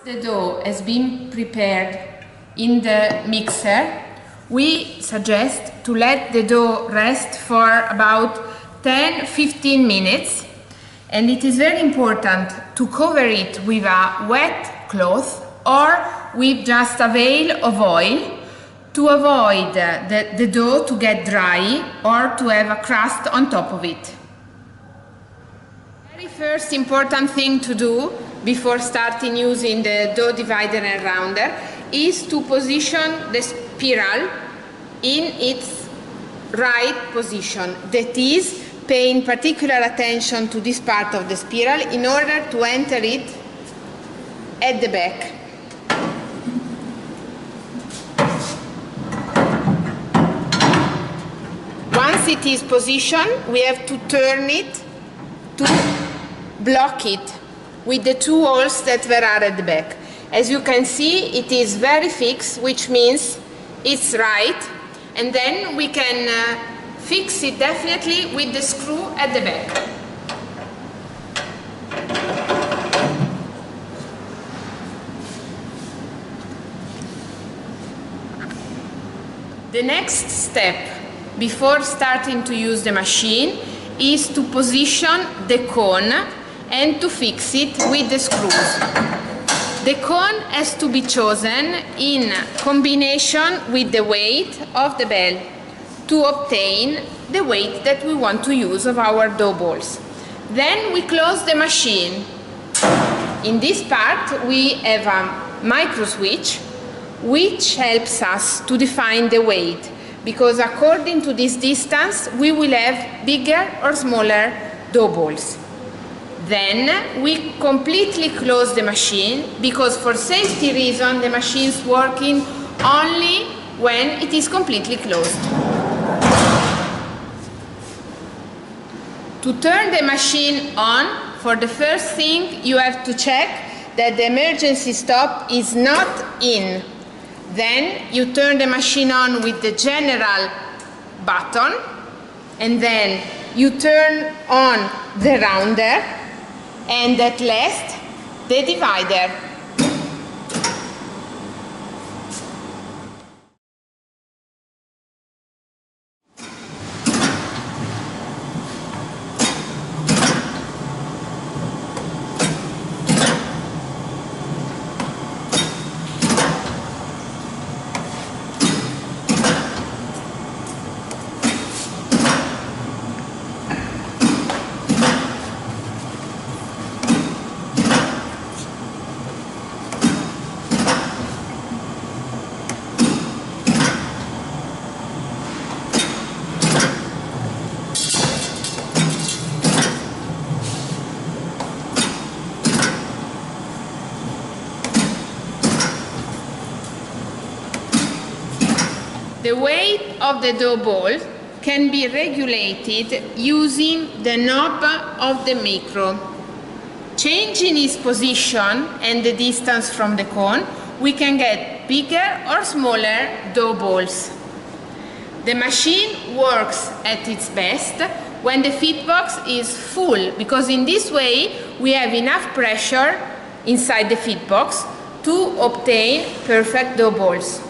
The dough has been prepared in the mixer. We suggest to let the dough rest for about 10-15 minutes, and it is very important to cover it with a wet cloth or with just a veil of oil to avoid the dough to get dry or to have a crust on top of it. The very first important thing to do before starting using the dough divider and rounder is to position the spiral in its right position. That is, paying particular attention to this part of the spiral in order to enter it at the back. Once it is positioned, we have to turn it to block it with the two holes that were at the back. As you can see, it is very fixed, which means it's right, and then we can fix it definitely with the screw at the back. The next step before starting to use the machine is to position the cone and to fix it with the screws. The cone has to be chosen in combination with the weight of the bell to obtain the weight that we want to use of our dough balls. Then we close the machine. In this part we have a micro switch which helps us to define the weight, because according to this distance we will have bigger or smaller dough balls. Then we completely close the machine, because for safety reasons the machine is working only when it is completely closed. To turn the machine on, for the first thing you have to check that the emergency stop is not in. Then you turn the machine on with the general button, and then you turn on the rounder, and at last the divider. The weight of the dough ball can be regulated using the knob of the micro. Changing its position and the distance from the cone, we can get bigger or smaller dough balls. The machine works at its best when the feed box is full, because in this way we have enough pressure inside the feed box to obtain perfect dough balls.